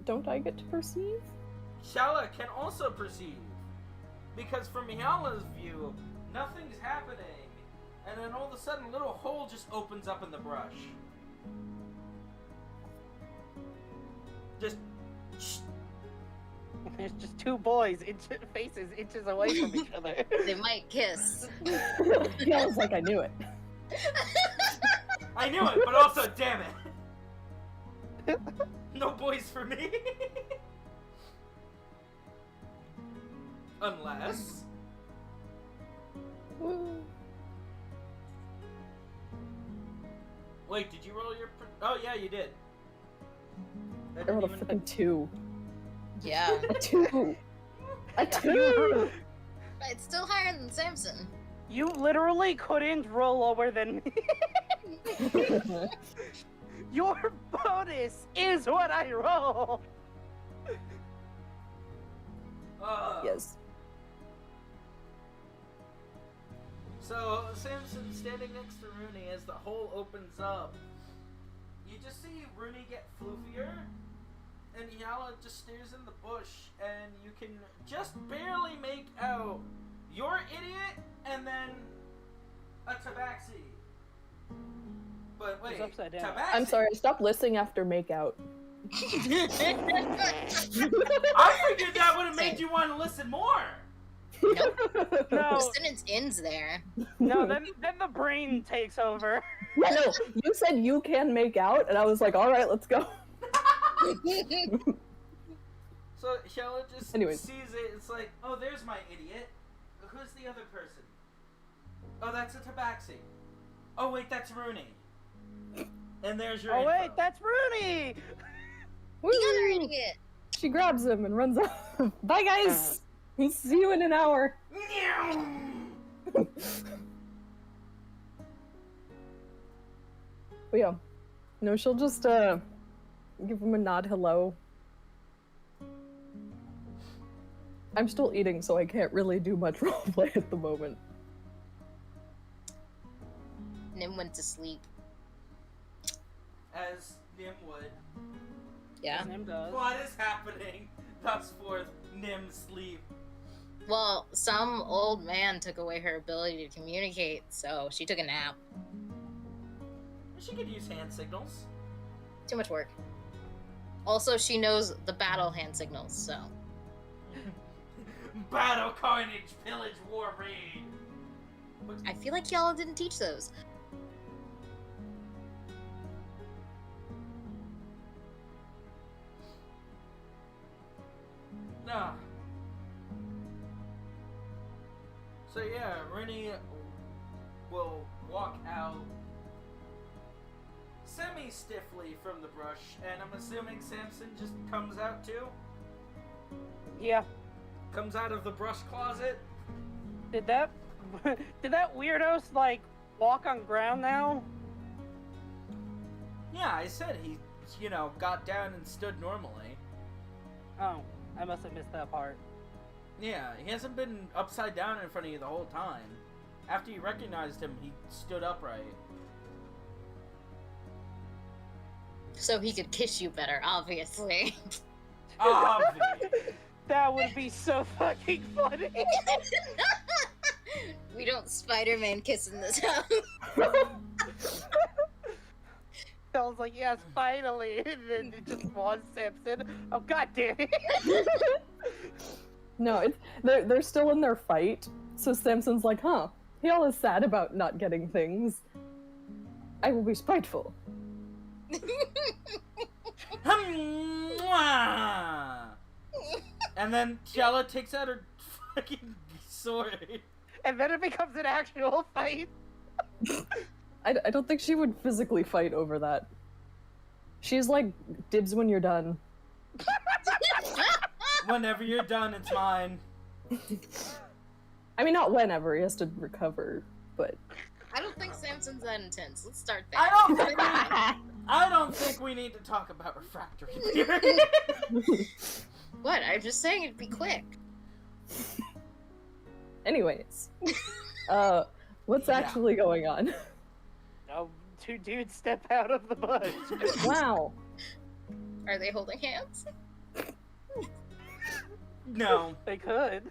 don't I get to perceive? Shala can also perceive. Because from Miala's view, nothing's happening. And then all of a sudden, a little hole just opens up in the brush. Just... There's just two boys, faces inches away from each other. They might kiss. Yeah, I was like, I knew it. I knew it, but also, damn it. No boys for me. Unless... Woo. Wait, did you roll your... Oh, yeah, you did. I rolled a freaking 2. Yeah. A 2! A 2! It's still higher than Samson. You literally couldn't roll lower than me. Your bonus is what I roll. Yes. So, Samson standing next to Rooney as the hole opens up. You just see Rooney get floofier, and Yala just stares in the bush, and you can just barely make out your idiot and then a tabaxi. But wait, It's upside down. tabaxi? I'm sorry, stop listening after makeout. I figured that would have made you want to listen more. Nope. No, The sentence ends there. no, then the brain takes over. Yeah, no, you said you can make out, and I was like, alright, let's go. So Shella just Anyways. sees it. It's like, oh, there's my idiot. Who's the other person? Oh, that's a tabaxi. Oh, wait, that's Rooney. And there's your Oh info. wait, that's Rooney. Woo! The other idiot. She grabs him and runs off. Bye, guys! See you in an hour. But yeah. No, she'll just, give him a nod hello. I'm still eating, so I can't really do much roleplay at the moment. Nim went to sleep. As Nim would. Yeah. Nim does. What is happening? Thus forth, Nim sleep. Well, some old man took away her ability to communicate, so she took a nap. She could use hand signals. Too much work. Also, she knows the battle hand signals, so. Battle, carnage, pillage, war, raid. I feel like y'all didn't teach those. Nah. So yeah, Rooney will walk out semi-stiffly from the brush, and I'm assuming Samson just comes out too? Yeah. Comes out of the brush closet? Did that weirdo like walk on ground now? Yeah, I said he, got down and stood normally. Oh, I must have missed that part. Yeah, he hasn't been upside down in front of you the whole time. After you recognized him, he stood upright. So he could kiss you better, obviously. Obvious. That would be so fucking funny. We don't Spider-Man kiss in this house. I was like, yes, finally. And then it just was Samson. Oh, god damn it. No, they're still in their fight, so Samson's like, huh, he all is sad about not getting things. I will be spiteful. And then Shella takes out her fucking sword. And then it becomes an actual fight. I don't think she would physically fight over that. She's like, dibs when you're done. Whenever you're done, it's mine. I mean, not whenever, he has to recover, but... I don't think Samson's that intense. Let's start there. I don't think we need to talk about refractory here. What? I'm just saying it'd be quick. Anyways. What's actually going on? Oh, two dudes step out of the bush. Wow. Are they holding hands? No. They could.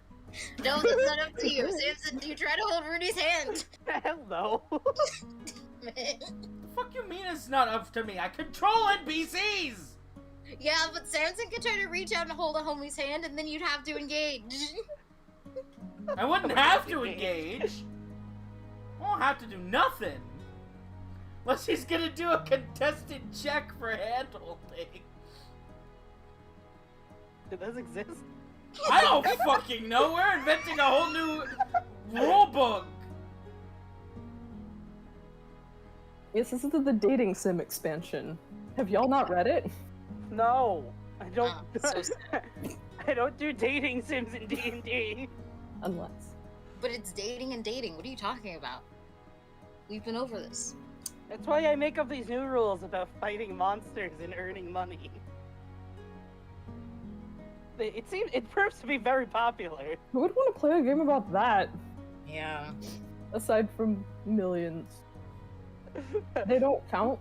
No, that's not up to you. Samson, do you try to hold Rudy's hand? Hell no. Man. The fuck you mean it's not up to me? I control NPCs! Yeah, but Samson could try to reach out and hold a homie's hand, and then you'd have to engage. I wouldn't have to engage. I won't have to do nothing. Unless he's gonna do a contested check for hand holding. Do those exist? I don't fucking know. We're inventing a whole new rule book. Yes, this is the dating sim expansion. Have y'all not read it? No. I don't. So sad. I don't do dating sims in D&D. Unless. But it's dating and dating. What are you talking about? We've been over this. That's why I make up these new rules about fighting monsters and earning money. It proves to be very popular. Who would want to play a game about that? Yeah. Aside from millions. They don't count.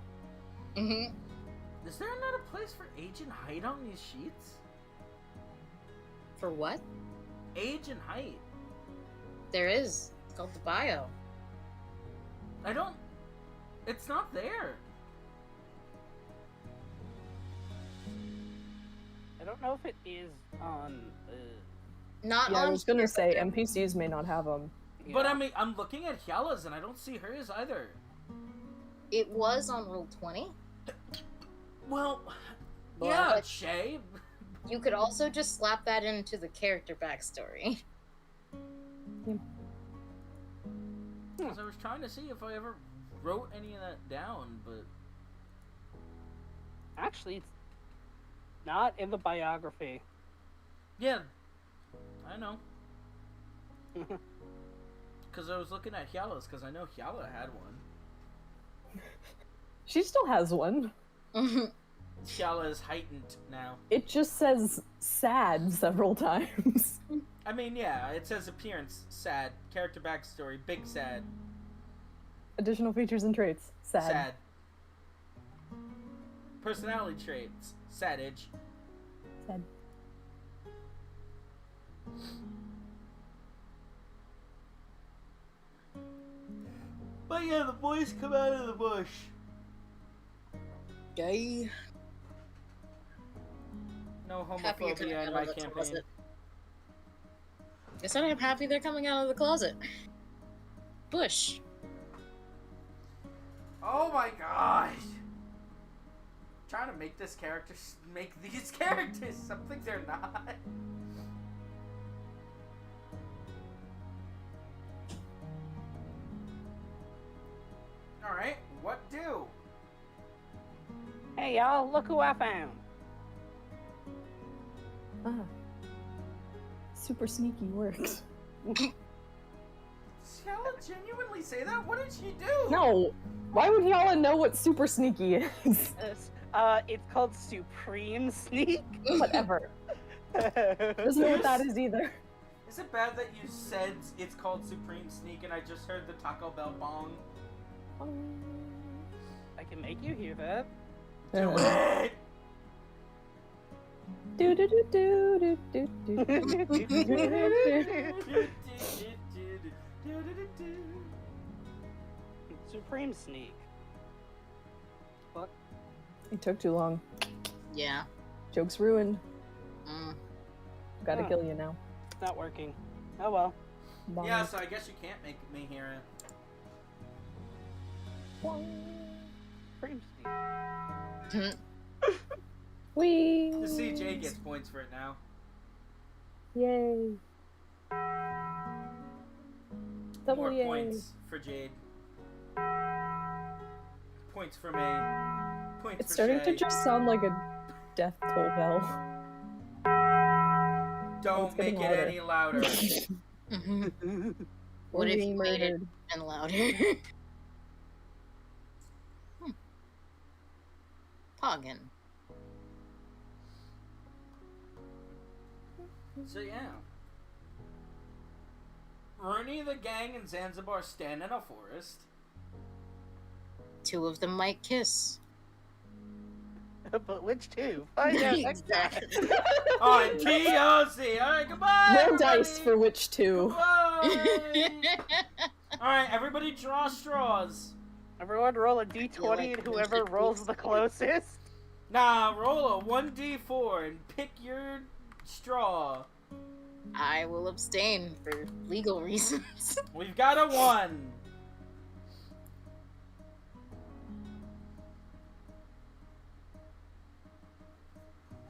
Mm-hmm. Is there not a place for age and height on these sheets? For what? Age and height. There is. It's called the bio. I don't... It's not there. I don't know if it is on. Not Yeah, on I was gonna say NPCs may not have them. But I mean, I'm looking at Hyala's and I don't see hers either. It was on Roll 20. Well, Well, yeah, but- Shay. You could also just slap that into the character backstory. Because I was trying to see if I ever wrote any of that down, but... Actually, it's not in the biography. Yeah, I know. Because I was looking at Hyala's, because I know Hyala had one. She still has one. Hyala is heightened now. It just says sad several times. I mean, yeah, it says appearance, sad. Character backstory, big sad. Additional features and traits, sad. Sad. Personality traits, sadage. Sad. But yeah, the boys come out of the bush. Gay. No Happy you're coming homophobia out in my of the campaign. closet. Guess I'm happy they're coming out of the closet. Bush. Oh my gosh! Trying to make this character make these characters something they're not. Alright, what do? Hey y'all, look who I found. Ah. Super sneaky works. Did Hyala genuinely say that? What did she do? No! Why would y'all know what super sneaky is? It's called Supreme Sneak. Whatever. Doesn't know what that is either. Is it bad that you said it's called Supreme Sneak and I just heard the Taco Bell bong? I can make you hear that. Do it! Do do do do do do do. Supreme Sneak. What? It took too long. Yeah. Joke's ruined. Mm. Gotta Huh. kill you now. Not working. Oh well. Bong. Yeah, so I guess you can't make me hear it. Supreme Sneak. Whee! The CJ gets points for it now. Yay. Double More yay. points for Jade. Points for me. Points It's for starting Shay. to just sound like a death toll bell. Don't It's make getting it louder. any louder. What if Being you made it murdered. and louder? Poggin. So yeah. Rooney, the gang, and Zanzibar stand in a forest. Two of them might kiss. But which two? Find out next time. Exactly. On TOC. Alright, goodbye! Roll everybody. dice for which two. Goodbye! Alright, everybody draw straws. Everyone roll a feel d20 like and whoever Mr. rolls the closest. Nah, roll a 1d4 and pick your straw. I will abstain for legal reasons. We've got a 1.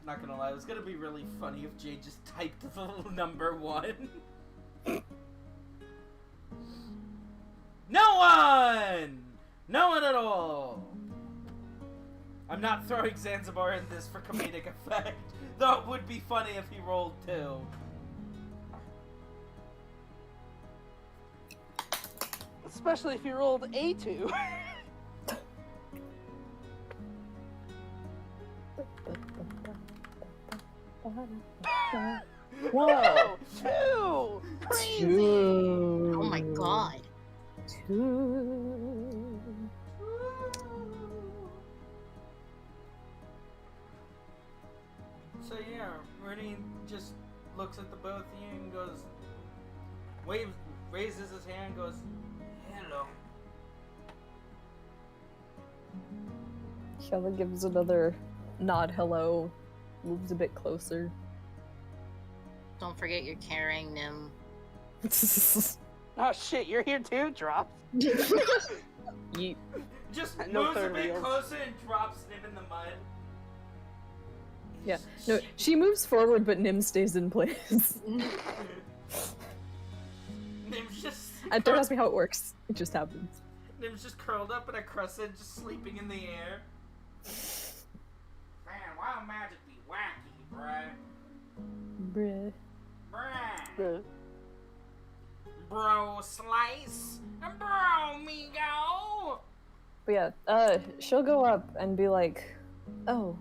Not gonna lie, it was gonna be really funny if Jay just typed the number 1. No one! No one at all! I'm not throwing Zanzibar in this for comedic effect, though it would be funny if he rolled 2. Especially if you rolled A2. Whoa! 2! Crazy! Two. Oh my god. Two. So yeah, Rooney just looks at the both of you and goes, raises his hand and goes, hello. Shella gives another nod hello, moves a bit closer. Don't forget you're carrying Nim. Oh shit, you're here too? Drops. Yeet. Just No moves a third bit wheels. closer and drops Nim in the mud. Yeah. No, she moves forward, but Nim stays in place. Nim's just Don't ask me how it works. It just happens. Nim's just curled up in a crescent, just sleeping in the air. Man, wild magic be wacky, bruh. Bruh. Bruh. Bro slice. Bro me go. But yeah, she'll go up and be like, "Oh,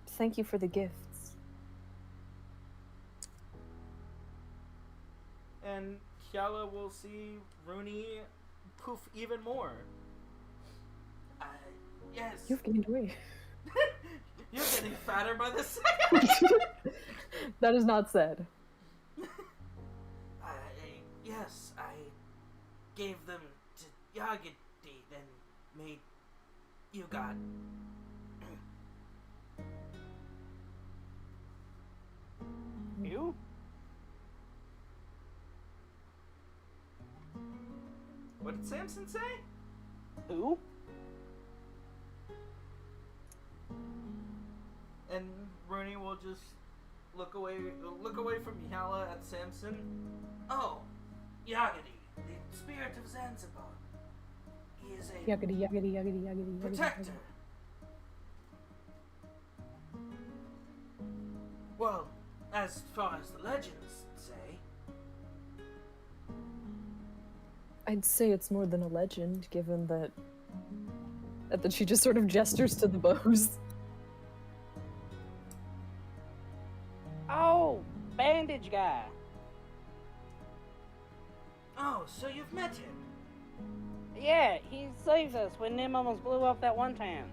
thank you for the gifts." And Kiala will see Rooney poof even more. Yes. You've gained weight. You're getting fatter by the second. That is not said. Yes, I gave them to Yagati, then made you got. You? What did Samson say? Who? And Rooney will just look away from Yala at Samson. Oh, Yagati, the spirit of Zanzibar. He is a Yuggity, yuggity, yuggity, yuggity, yuggity. protector. Well, as far as the legends say, I'd say it's more than a legend, given that she just sort of gestures to the bows. Oh, bandage guy. oh, so you've met him. Yeah, he saved us when Nim almost blew up that one time.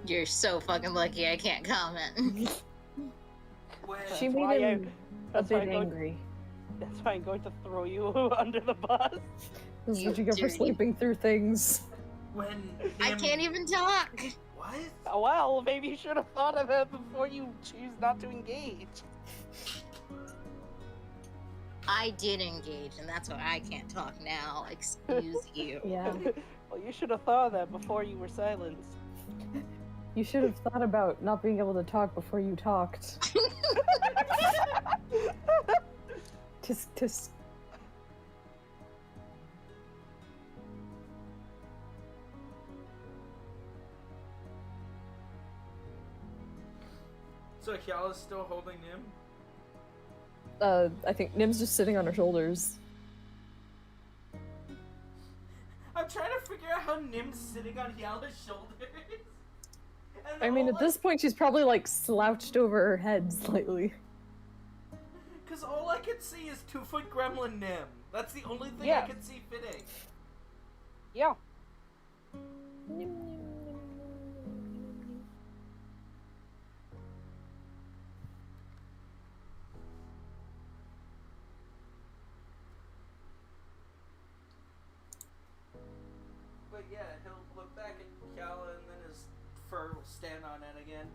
You're so fucking lucky I can't comment. Well, She That's made why him a that's why bit I'm going- angry. That's why I'm going to throw you under the bus. This is You what you get for dirty- sleeping through things. when I Nim- can't even talk. What? Oh, well, maybe you should have thought of it before you choose not to engage. I did engage, and that's why I can't talk now. Excuse you. Yeah. Well, you should have thought of that before you were silenced. You should have thought about not being able to talk before you talked. Tisk tisk. So Kiala's still holding Nim? I think Nim's just sitting on her shoulders. I'm trying to figure out how Nim's sitting on Yala's shoulders. And I mean, all at this point, she's probably like slouched over her head slightly. Because all I can see is 2-foot gremlin Nim. That's the only thing I Yeah. can see fitting. Yeah. yeah, he'll look back at Kiala and then his fur will stand on it again.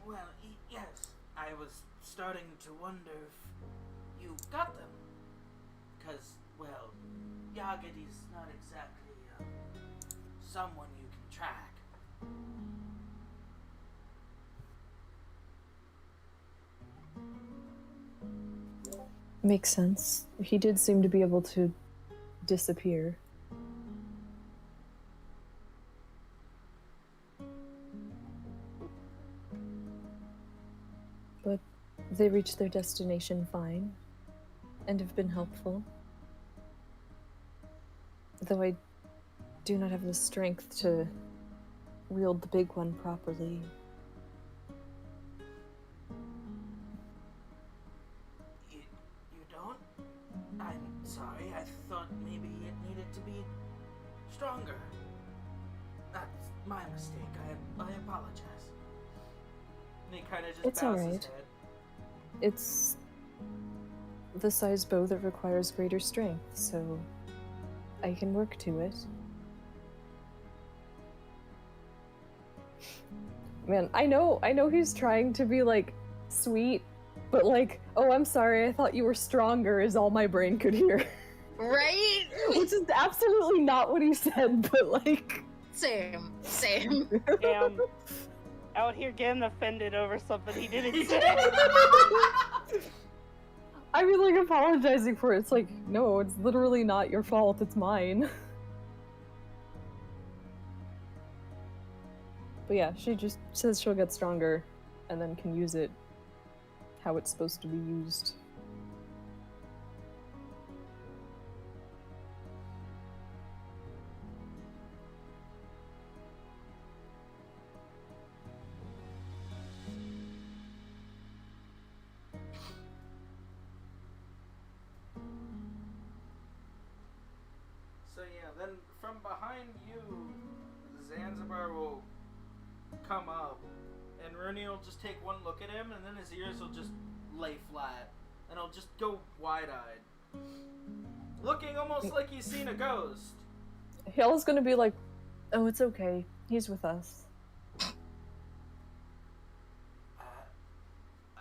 Well, yes, I was starting to wonder if you got them. Because, well, Yagadi's not exactly someone you can track. Makes sense. He did seem to be able to disappear. But they reached their destination fine and have been helpful. Though I do not have the strength to wield the big one properly. You don't? I'm sorry, I thought maybe it needed to be stronger. That's my mistake. I apologize. And he kind of just It's bows his alright. head. It's the size bow that requires greater strength, so I can work to it. Man, I know he's trying to be, like, sweet, but, like, oh, I'm sorry, I thought you were stronger is all my brain could hear. Right? Which is absolutely not what he said, but, like... Same. Damn. Out here getting offended over something he didn't say. I mean, like, apologizing for it. It's like, no, it's literally not your fault, it's mine. But yeah, she just says she'll get stronger, and then can use it how it's supposed to be used. So yeah, then from behind you, Zanzibar will come up, and Rooney will just take one look at him, and then his ears will just lay flat, and he'll just go wide-eyed, looking almost like he's seen a ghost. Hale's gonna be like, oh, it's okay. He's with us.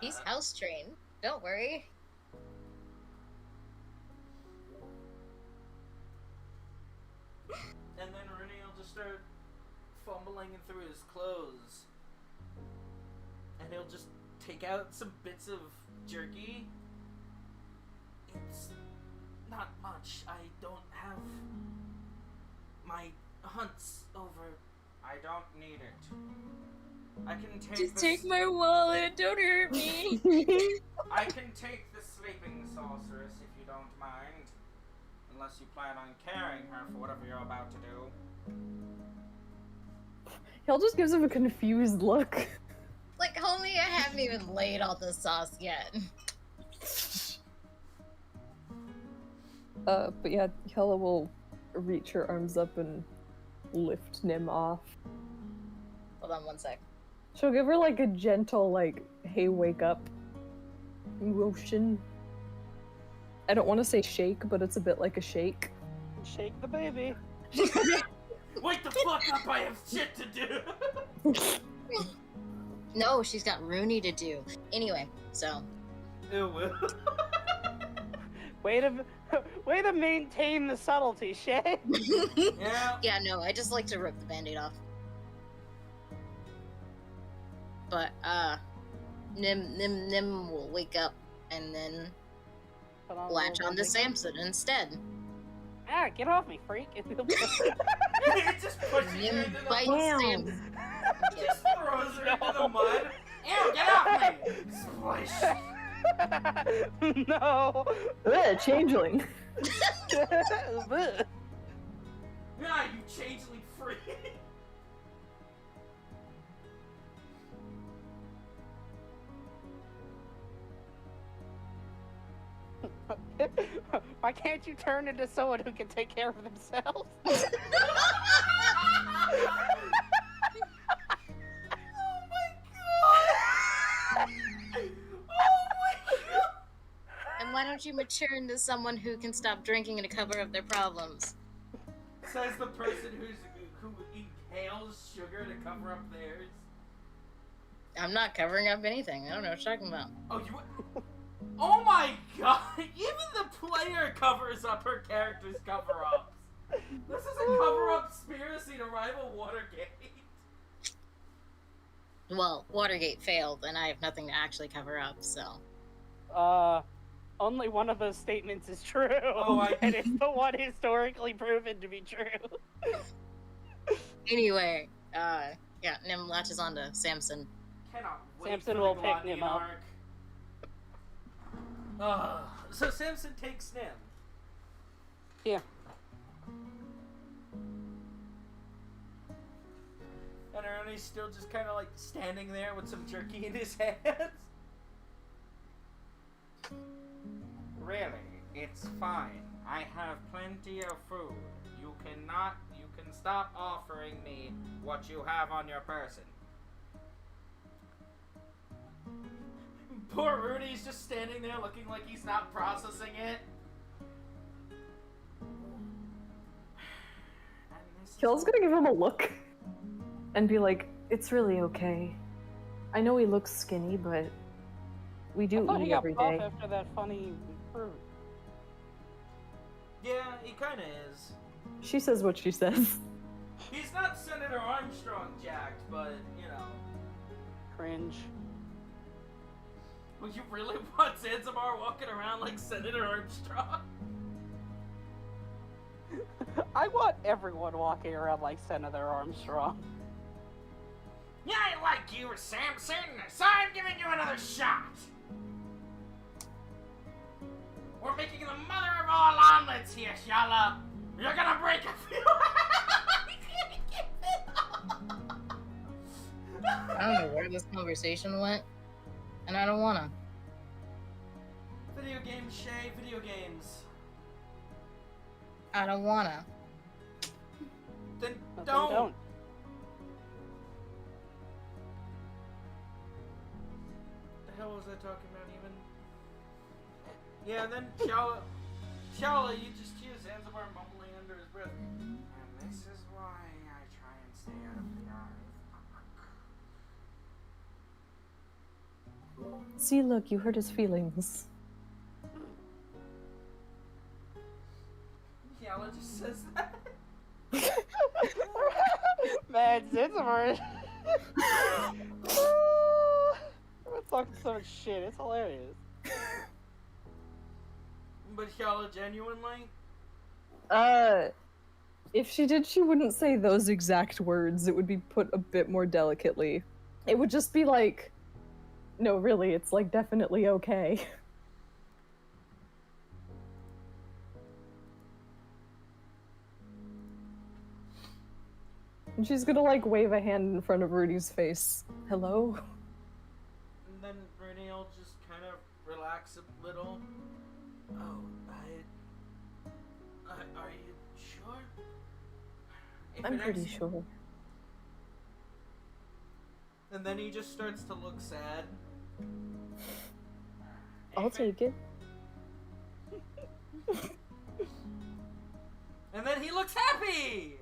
He's house trained. Don't worry. And then Rooney will just start fumbling through his clothes, and he'll just take out some bits of jerky. It's not much. I don't have my hunts over. I don't need it. I can take Just the take my wallet. Don't hurt me. I can take the sleeping sorceress if you don't mind. Unless you plan on carrying her for whatever you're about to do. Hale just gives him a confused look. Like, homie, I haven't even laid all the sauce yet. But yeah, Hela will reach her arms up and lift Nim off. Hold on one sec. She'll give her like a gentle, like, hey, wake up motion. I don't want to say shake, but it's a bit like a shake. Shake the baby. Wake the fuck up, I have shit to do! No, she's got Rooney to do. Anyway, so. It will. Way to maintain the subtlety, Shay. Yeah. Yeah, no, I just like to rip the band-aid off. But, Nim will wake up and then latch on to Samson instead. Ah, get off me, freak. It just pushes her Nim into the bites Damn. Samson. just throws her into the mud. Ew, get off me! Splish! No. Ugh, changeling. Ah, you changeling freak! Why can't you turn into someone who can take care of themselves? Oh my god! Oh my god! And why don't you mature into someone who can stop drinking to cover up their problems? Says the person who inhales sugar to cover up theirs. I'm not covering up anything. I don't know what you're talking about. Oh, you. Oh my god! Even the player covers up her character's cover-ups. This is a cover-up conspiracy to rival Watergate. Well, Watergate failed, and I have nothing to actually cover up, so. Only one of those statements is true. Oh, and it's the one historically proven to be true. Anyway, yeah, Nim latches onto Samson. Cannot wait Samson for will the pick Nim up. arc. So Samson takes Nim. Yeah. And Ernie's still just kind of like standing there with some jerky in his hands. Really, it's fine. I have plenty of food. You can stop offering me what you have on your person. Poor Rudy's just standing there looking like he's not processing it. Kill's gonna give him a look and be like, "It's really okay. I know he looks skinny, but we do I thought he eat got every buff day." after that funny fruit. Yeah, he kind of is. She says what she says. He's not Senator Armstrong jacked, but, you know. Cringe. Well, you really want Zanzibar walking around like Senator Armstrong? I want everyone walking around like Senator Armstrong. Yeah, I like you, Samson, so I'm giving you another shot. We're making the mother of all omelets here, Shala. You're gonna break a few. I don't know where this conversation went, and I don't wanna. Video games, Shay, video games. I don't wanna. Then But they don't. don't. The hell was I talking about even? Yeah, and then Shala, you just hear Zanzibar mumbling under his breath. And this is why I try and stay out of the yard. See, look, you hurt his feelings. Shala just says that. Man, Zanzibar. We're talking so much shit. It's hilarious. But Shala, genuinely? If she did, she wouldn't say those exact words. It would be put a bit more delicately. It would just be like, no, really, it's like definitely okay. And she's gonna like wave a hand in front of Rudy's face. Hello? And then Rudy will just kind of relax a little. Oh, are you sure? If I'm it pretty acts- sure. And then he just starts to look sad. I'll take it. And then he looks happy!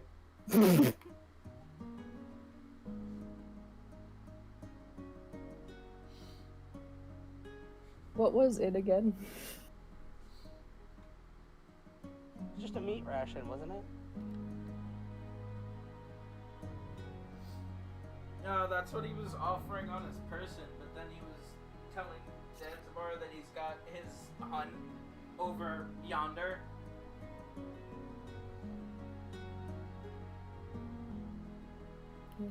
What was it again? Just a meat ration, wasn't it? No, that's what he was offering on his person, but then he was telling Zanzibar that he's got his hunt over yonder. Yeah.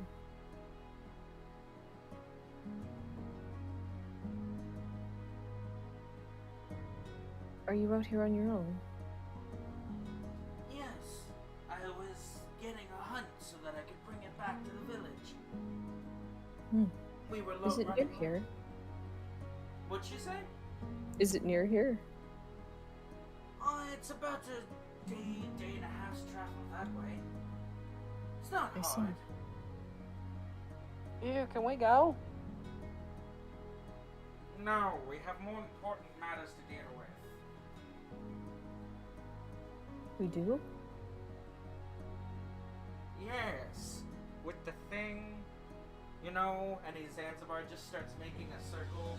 Are you out here on your own? Yes, I was getting a hunt so that I could bring it back to the village. Hmm. We were Is it near running. here? What'd she say? Is it near here? Oh, it's about a day and a half's travel that way. It's not I see. hard. Ew, can we go? No, we have more important matters to deal with. We do? Yes, with the thing, you know, and Zanzibar just starts making a circle,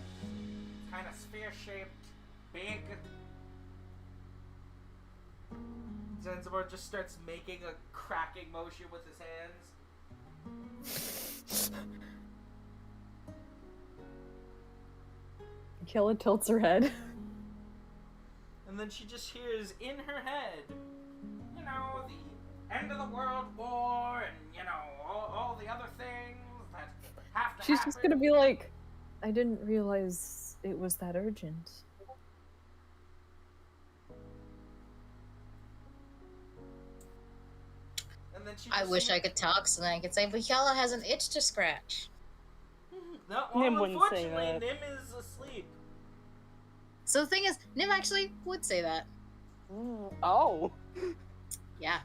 kind of sphere-shaped, big. Zanzibar just starts making a cracking motion with his hands. Killa tilts her head. And then she just hears in her head, you know, the end of the world war and, you know, all the other things that have to She's happen. just gonna be like, I didn't realize it was that urgent. And then she I just wish I could talk so that I could say, but Yala has an itch to scratch. No, Nim well, wouldn't say unfortunately, that. Nim is asleep. So the thing is, Nim actually would say that. Oh. Yeah.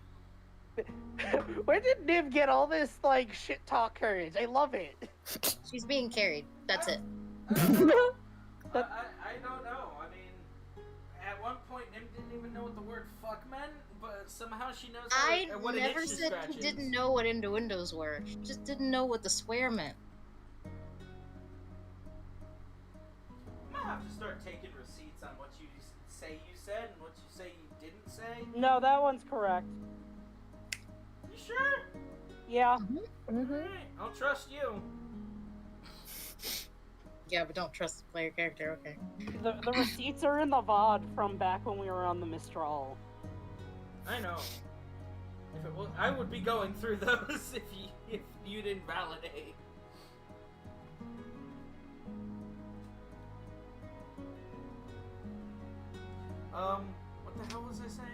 Where did Nim get all this, like, shit talk courage? I love it. She's being carried. That's it. I don't know. I don't know. I mean, at one point, Nim didn't even know what the word fuck meant, but somehow she knows what an never itch to said scratch he is. didn't know what innuendos were. He just didn't know what the swear meant. I'm gonna have to start taking receipts on what you say you said and what you say you didn't say. No, that one's correct. You sure? Yeah. Mm-hmm. Alright, I'll trust you. Yeah, but don't trust the player character, okay. The receipts are in the VOD from back when we were on the Mistral. I know. If it was, I would be going through those if you didn't validate. What the hell was I saying?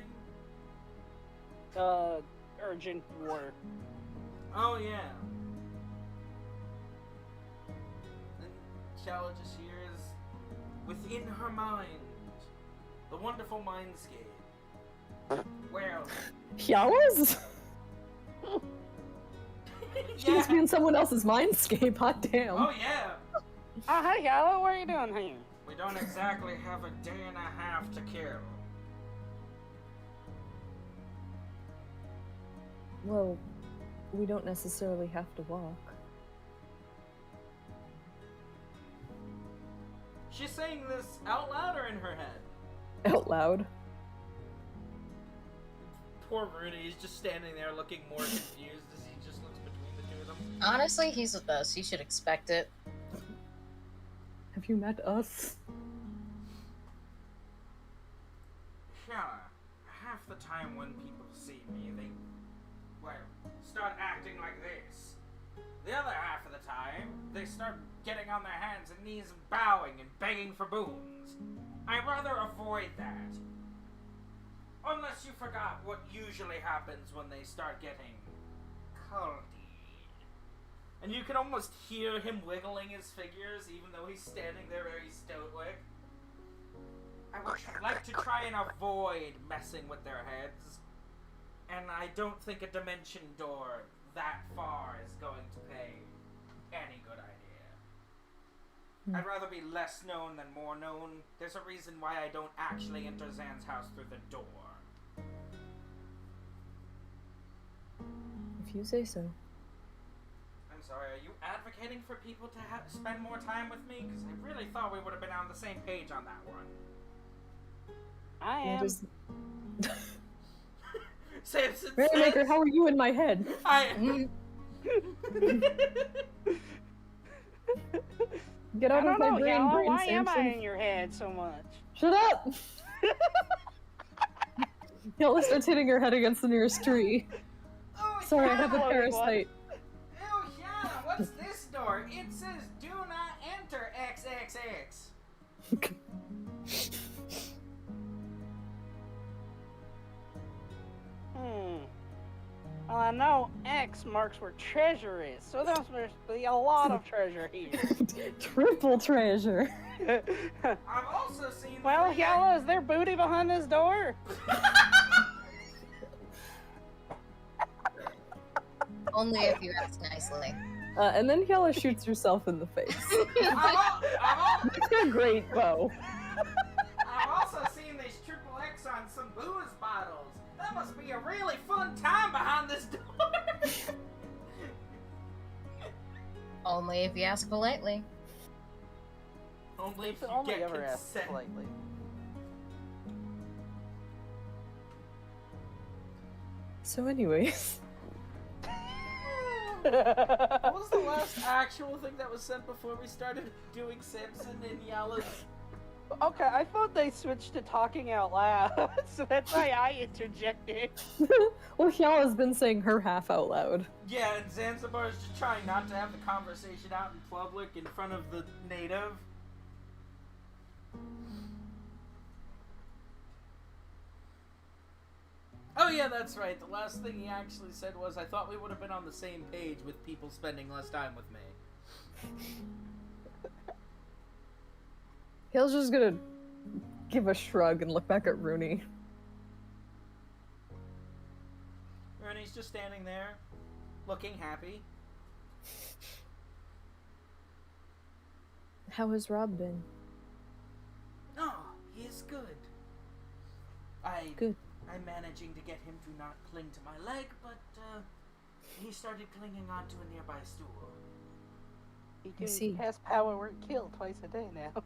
Urgent war. Oh yeah. And Shala just hears, within her mind, the wonderful mindscape. Well, Yawas? She must be yeah. in someone else's mindscape, hot damn. Oh yeah. Hi, Yala, what are you doing here? We don't exactly have a day and a half to kill. Well, we don't necessarily have to walk. She's saying this out loud or in her head? Out loud. Poor Rudy is just standing there looking more confused as he just looks between the two of them. Honestly, he's with us. He should expect it. Have you met us? Yeah, half the time when people see me, they, well, start acting like this. The other half of the time, they start getting on their hands and knees and bowing and begging for boons. I'd rather avoid that. Unless you forgot what usually happens when they start getting culty. And you can almost hear him wiggling his figures even though he's standing there very stoic. I would like to try and avoid messing with their heads. And I don't think a dimension door that far is going to pay any good idea. I'd rather be less known than more known. There's a reason why I don't actually enter Zan's house through the door. If you say so. I'm sorry, are you advocating for people to spend more time with me? Because I really thought we would have been on the same page on that one. I Yeah, am. just... Samson Rainmaker, says, how are you in my head? Get I out of don't my know, brain, Yala. brain Why am I Samson. in your head so much? Shut up! Yella starts hitting her head against the nearest tree. Oh, Sorry, I have a yeah. parasite. Oh, yeah, what's this door? It says, do not enter XXX. Well, I know X marks where treasure is, so there must be a lot of treasure here. Triple treasure. I've also seen Well, three- Yala, is there booty behind this door? Only if you ask nicely. And then Yella shoots herself in the face. I've Great bow. also seen these XXX on some booze bottles. That must be a really fun time behind this door. Only if you ask politely. Only if you Only get ever asked consent. politely. So anyways. What was the last actual thing that was sent before we started doing Samson and Yala's? Okay, I thought they switched to talking out loud, so that's why I interjected. Well, Hyala's been saying her half out loud. Yeah, and Zanzibar is just trying not to have the conversation out in public in front of the native. Oh yeah, that's right. The last thing he actually said was, I thought we would have been on the same page with people spending less time with me. Hyala's just gonna give a shrug and look back at Rooney. Ernie's just standing there, looking happy. How has Rob been? Oh, he is good. Good. I'm managing to get him to not cling to my leg, but he started clinging onto a nearby stool. He see. has power word kill twice a day now.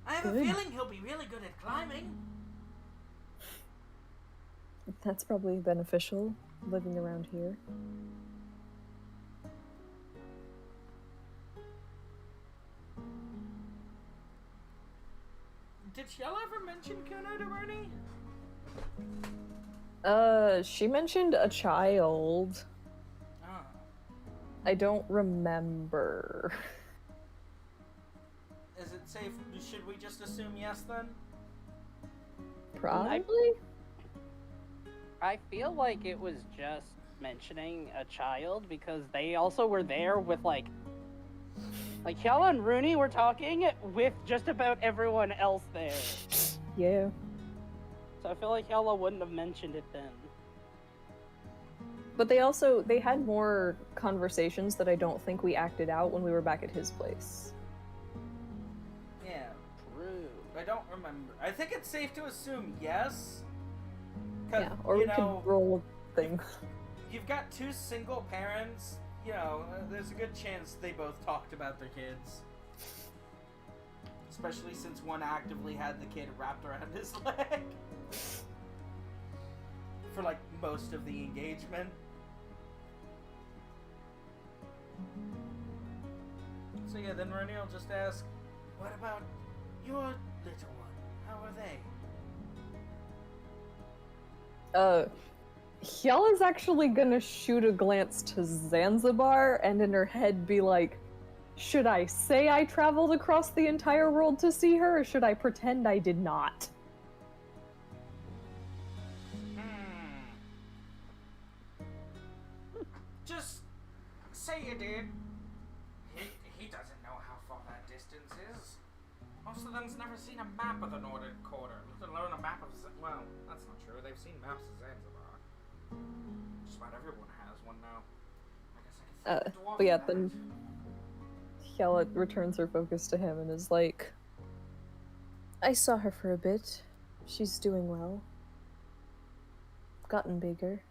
I have a Good. feeling he'll be really good at climbing. That's probably beneficial, living around here. Did Shell ever mention Kuno to Ernie? She mentioned a child. Oh. I don't remember. Is it safe? Should we just assume yes then? Probably? I feel like it was just mentioning a child because they also were there with like Hyala and Rooney were talking with just about everyone else there. Yeah. So I feel like Hyala wouldn't have mentioned it then. But they had more conversations that I don't think we acted out when we were back at his place. Yeah. True. I don't remember. I think it's safe to assume yes. Yeah, or you we know, could roll a thing. you've got two single parents. You know, there's a good chance they both talked about their kids. Especially since one actively had the kid wrapped around his leg. For like most of the engagement. So yeah, then Renee will just ask, what about your little one? How are they? Hyala's actually gonna shoot a glance to Zanzibar and in her head be like, should I say I traveled across the entire world to see her, or should I pretend I did not? Just say you did. He doesn't know how far that distance is. Most of them's never seen a map of the Northern Quarter, let alone a map of well, that's not true. They've seen maps of Zanzibar. Just about everyone has one now. I guess I can But yeah, then Hyala returns her focus to him and is like, I saw her for a bit. She's doing well. Gotten bigger.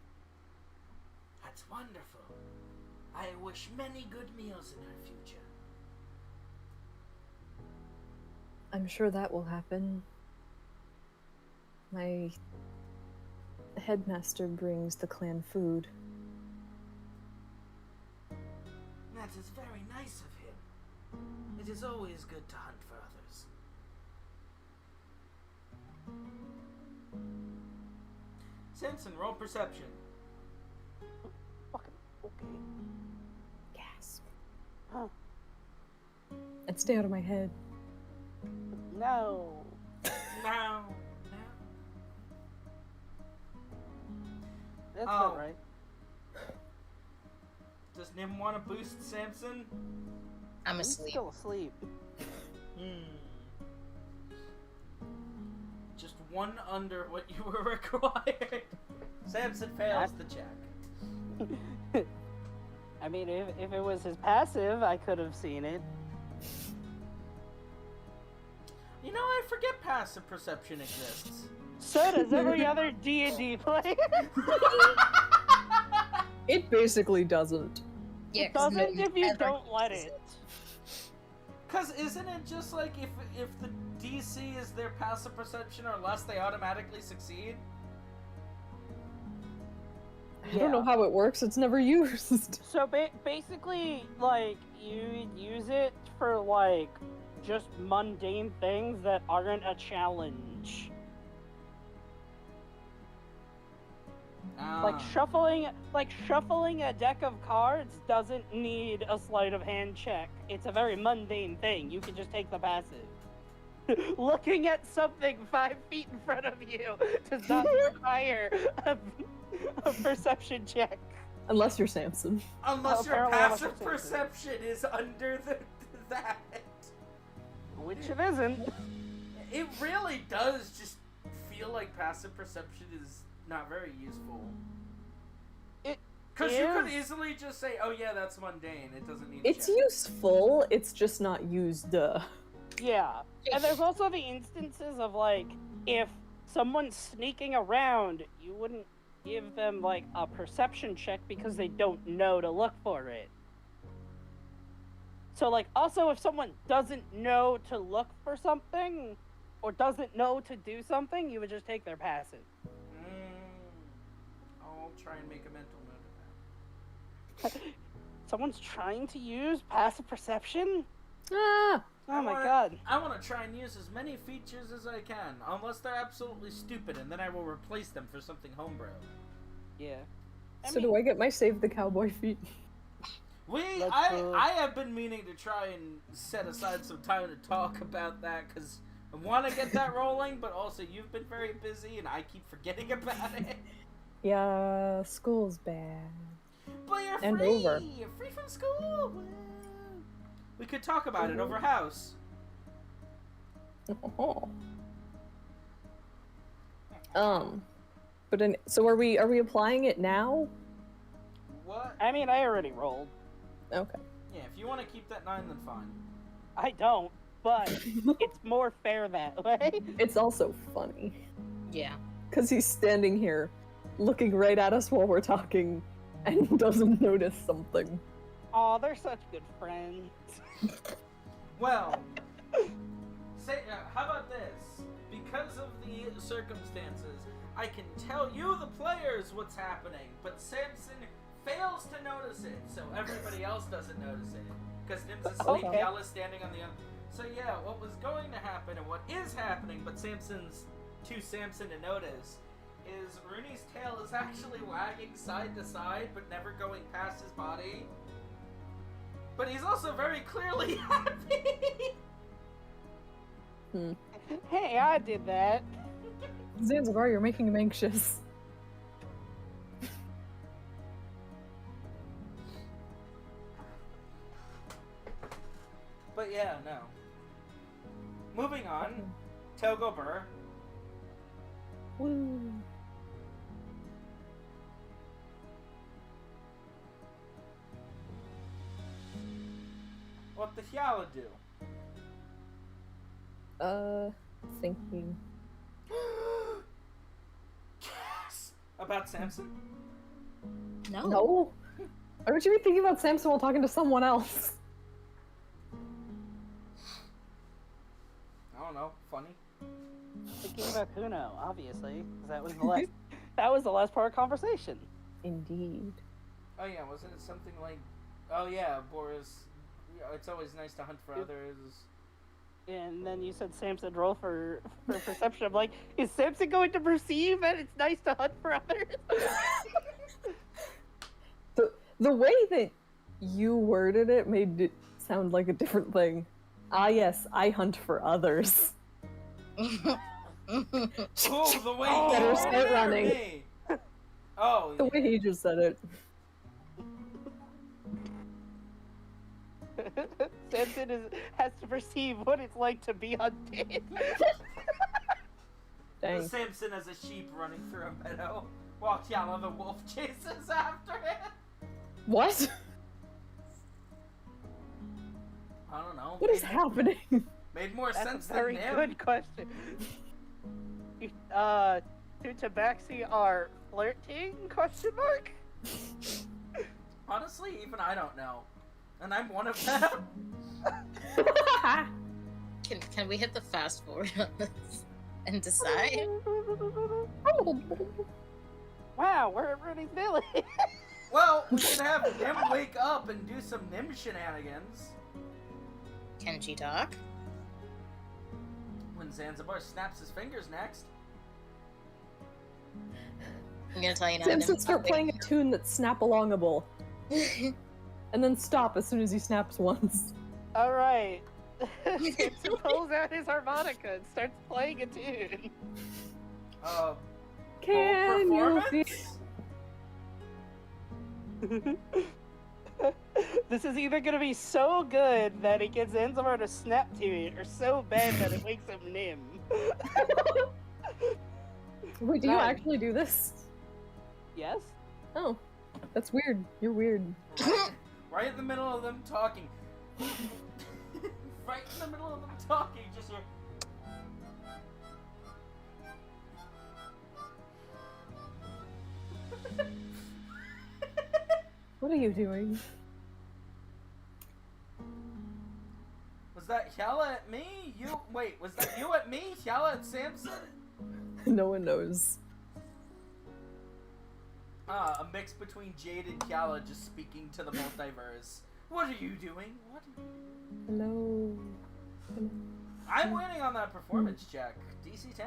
That's wonderful. I wish many good meals in her future. I'm sure that will happen. My headmaster brings the clan food. That is very nice of him. It is always good to hunt for others. Samson, roll perception. Fucking okay. Gasp. Huh. And stay out of my head. No. No. That's Oh. not right. Does Nim want to boost Samson? I'm He's asleep. still asleep. Just one under what you were required. Samson fails the check. I mean, if it was his passive, I could have seen it. You know, I forget passive perception exists. So does every other D&D player. It basically doesn't. Yeah, It 'cause doesn't if you never don't let uses it. Cause isn't it just like if the DC is their passive perception or less, they automatically succeed? I don't know how it works. It's never used. So basically, like, you use it for, like, just mundane things that aren't a challenge. Like shuffling a deck of cards doesn't need a sleight of hand check. It's a very mundane thing. You can just take the passive. Looking at something 5 feet in front of you does not require a perception check. Unless you're Samson. Unless your Apparently I'm a passive perception. perception is under that. Which it isn't. It really does just feel like passive perception is not very useful. It Because you could is. easily just say, oh yeah, that's mundane. It doesn't need It's a check. useful, it's just not used. Yeah. And there's also the instances of, like, if someone's sneaking around, you wouldn't give them, like, a perception check because they don't know to look for it. So, like, also if someone doesn't know to look for something, or doesn't know to do something, you would just take their passive. I'll try and make a mental note of that. Someone's trying to use passive perception? Ah! Oh my god. I want to try and use as many features as I can, unless they're absolutely stupid, and then I will replace them for something homebrew. Yeah. So do I get my save the cowboy feet? I have been meaning to try and set aside some time to talk about that, because I want to get that rolling, but also you've been very busy, and I keep forgetting about it. Yeah, school's bad. But you're And free! over. You're free from school! Woo. We could talk about it over house. Oh. So are we applying it now? What? I mean, I already rolled. Okay. Yeah, if you want to keep that 9, then fine. I don't, but it's more fair that way. It's also funny. Yeah. Because he's standing here, looking right at us while we're talking, and doesn't notice something. Aw, they're such good friends. Well, how about this? Because of the circumstances, I can tell you, the players, what's happening, but Samson fails to notice it, so everybody else doesn't notice it. Because Nim's asleep, Okay. Yalla's standing on the other. So yeah, what was going to happen and what is happening, but Samson's too Samson to notice, is Rooney's tail is actually wagging side to side, but never going past his body. But he's also very clearly happy. Hey, I did that. Zanzibar, you're making him anxious. But yeah, no. Moving on, Togo Burr. Woo. What the Hyala do? Thinking. Yes! About Samson? No. No? Why would you be thinking about Samson while talking to someone else? I don't know. Funny. Thinking about Kuno, obviously, 'cause that was the last. That was the last part of conversation. Indeed. Oh yeah, wasn't it something like? Oh yeah, Boris. It's always nice to hunt for others. And then you said Samson roll for perception. I'm like, is Samson going to perceive that it's nice to hunt for others? The way that you worded it made it sound like a different thing. Ah yes, I hunt for others. Oh, the way Oh, you better worded start it, or running. me? Oh, The way he just said it. Samson has to perceive what it's like to be hunted. Dang. Samson as a sheep running through a meadow, while Hyala the wolf chases after him. What? I don't know. What is happening? Made more That's sense a very than him. good question. Two Tabaxi are flirting? Question mark. Honestly, even I don't know. And I'm one of them. Can we hit the fast forward on this and decide? Wow, we're at Rudy's village. Well, we could have Nim wake up and do some Nim shenanigans. Can she talk? When Zanzibar snaps his fingers next. I'm gonna tell you now. Simpson start playing a tune that's snap-alongable. And then stop as soon as he snaps once. All right. Simpson pulls out his harmonica and starts playing a tune. Can you feel? This is either gonna be so good that it gets Zanzibar to snap to it, or so bad that it wakes up Nim. Wait, do you actually do this? Yes? Oh, that's weird. You're weird. Right in the middle of them talking. Right in the middle of them talking, just hear. What are you doing? Was that Yella at me? Wait, was that you at me? Yella at Samson? No one knows. A mix between Jade and Yella just speaking to the multiverse. What are you doing? What are you doing? Hello. Hello. I'm winning on that performance check. DC 10.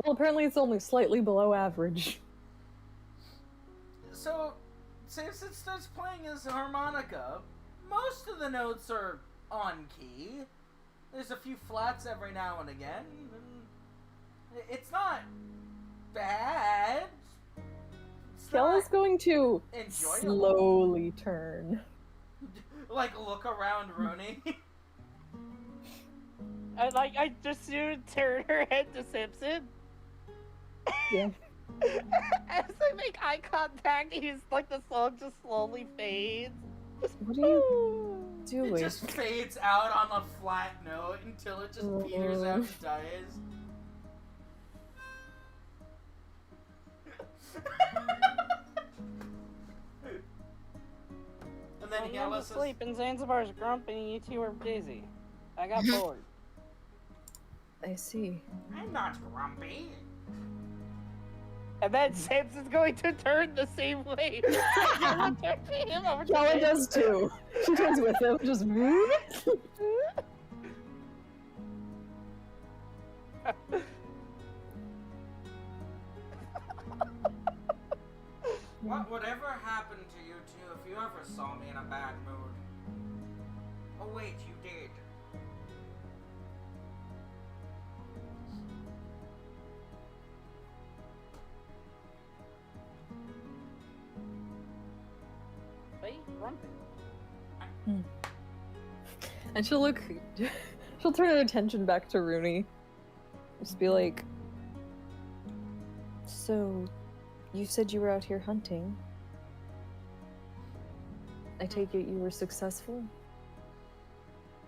Well, apparently it's only slightly below average. So, Samson starts playing his harmonica. Most of the notes are on key. There's a few flats every now and again. It's not bad. Stella's going to enjoyable. slowly turn. Like, look around Rooney. I just turn her head to Simpson. Yeah. As they make eye contact, he's like the song just slowly fades. What are you It doing? just fades out on a flat note until it just peters out and dies. And then I'm Yella says, asleep and Zanzibar's grumpy and you two are busy. I got bored. I see. I'm not grumpy. And then Samson's going to turn the same way. Yella turns to him over to Yella Samson. does too. She turns with him, just Whatever happened to you two if you ever saw me in a bad mood? Oh wait, you did. Wait, grumpy. And she'll look. She'll turn her attention back to Rooney. Just be like, "So, you said you were out here hunting. I take it you were successful?"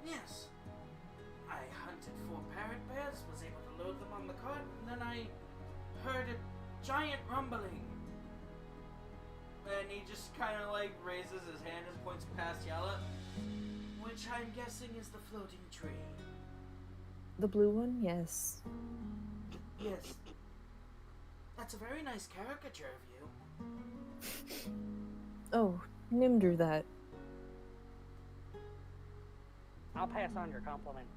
Yes. I hunted 4 parrot bears, was able to load them on the cart, and then I heard a giant rumbling. And he just kind of like raises his hand and points past Yella, which I'm guessing is the floating tree. The blue one, yes. Yes. That's a very nice caricature of you. Oh, Nim drew that. I'll pass on your compliment.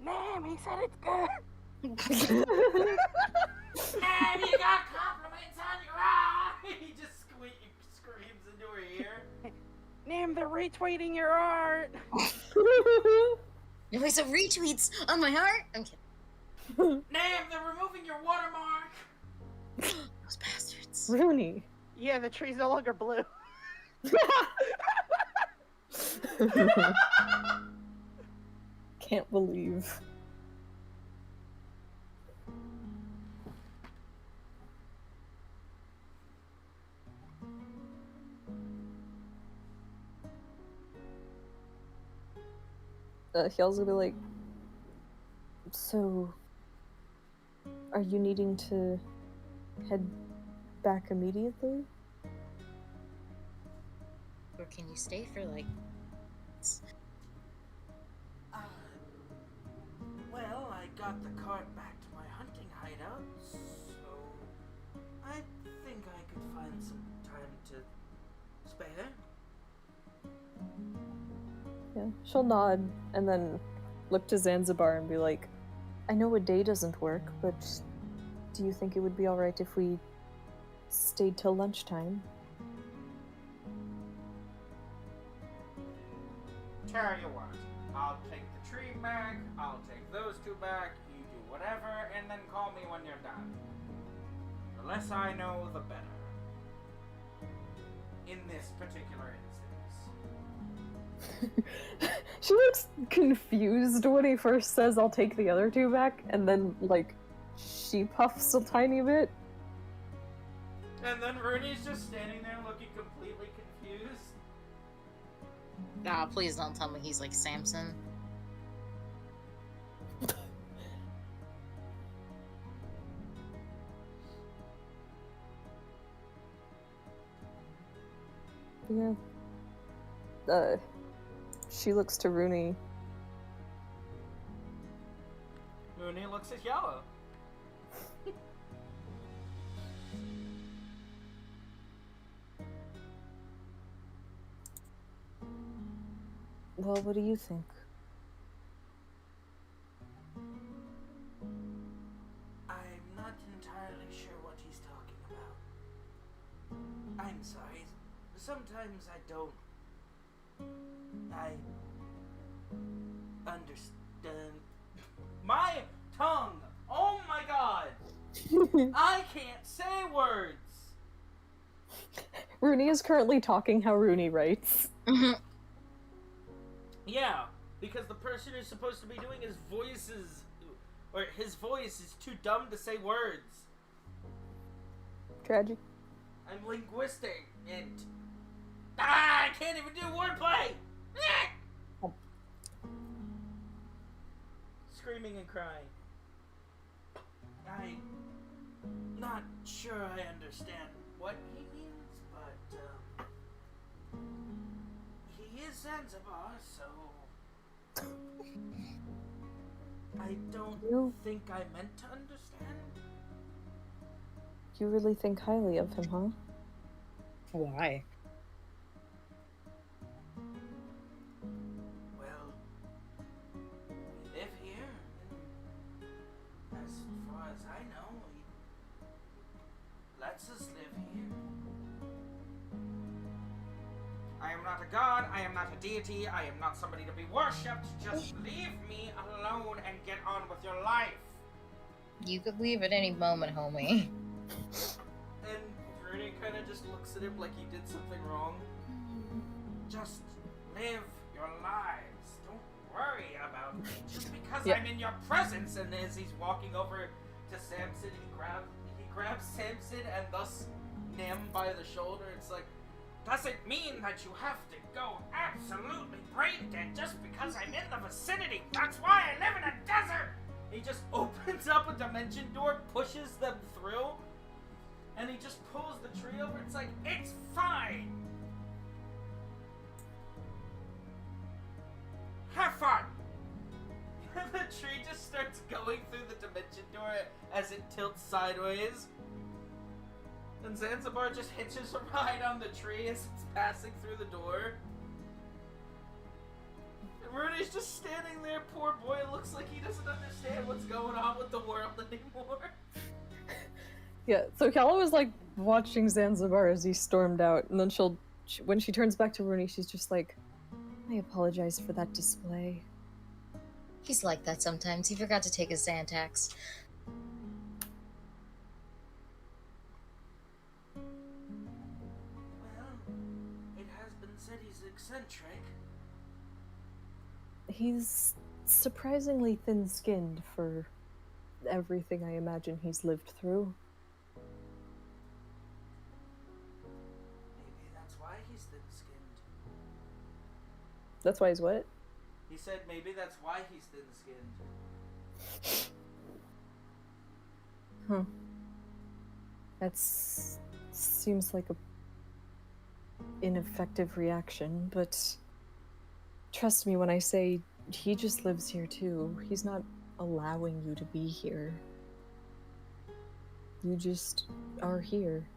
Ma'am, he said it's good. And you got compliments on your eye! He just screams into her ear. Ma'am, they're retweeting your art. Wait, so retweets on my heart? I'm kidding. Nam, they're removing your watermark! Those bastards. Rooney. Yeah, the tree's no longer blue. Can't believe. Hyal's gonna be like, so, are you needing to head back immediately? Or can you stay for like? Well, I got the cart back to my hunting hideout, so I think I could find some time to spare. Yeah, she'll nod and then look to Zanzibar and be like, I know a day doesn't work, but do you think it would be alright if we stayed till lunchtime? Tell you what, I'll take the tree back, I'll take those two back, you do whatever, and then call me when you're done. The less I know, the better. In this particular instance. She looks confused when he first says, I'll take the other two back, and then, like, she puffs a tiny bit. And then Rooney's just standing there looking completely confused. Ah, please don't tell me he's like Samson. Yeah. She looks to Rooney. Rooney looks at Yellow. Well, what do you think? I'm not entirely sure what he's talking about. I'm sorry. Sometimes I don't. I understand. My tongue! Oh my god! I can't say words! Rooney is currently talking how Rooney writes. Yeah, because the person who's supposed to be doing his voices, or his voice is too dumb to say words. Tragic. I'm linguistic and I can't even do wordplay. Screaming and crying. I'm not sure I understand what he means, but he is Zanzibar, so I don't think I meant to understand. You really think highly of him, huh? Why? Well, we live here, and as far as I know, he lets us live here. I am not a god, I am not a deity, I am not somebody to be worshipped. Just leave me alone and get on with your life. You could leave at any moment, homie. And Rooney kind of just looks at him like he did something wrong. Just live your lives. Don't worry about me. Just because I'm in your presence. And as he's walking over to Samson, he grabs Samson and thus Nim by the shoulder. It's like, doesn't mean that you have to go absolutely brain dead just because I'm in the vicinity. That's why I live in a desert. He just opens up a dimension door, pushes them through, and he just pulls the tree over. It's like, it's fine. Have fun. And the tree just starts going through the dimension door as it tilts sideways. And Zanzibar just hitches a ride on the tree as it's passing through the door. And Rudy's just standing there, poor boy. It looks like he doesn't understand what's going on with the world anymore. Yeah, so Kala was like watching Zanzibar as he stormed out, and then when she turns back to Rooney, she's just like, I apologize for that display. He's like that sometimes. He forgot to take his Xanax. He's eccentric. He's surprisingly thin-skinned for everything I imagine he's lived through. Maybe that's why he's thin-skinned. That's why he's what? He said maybe that's why he's thin-skinned. Huh. That seems like a ineffective reaction, but trust me when I say he just lives here too. He's not allowing you to be here. You just are here.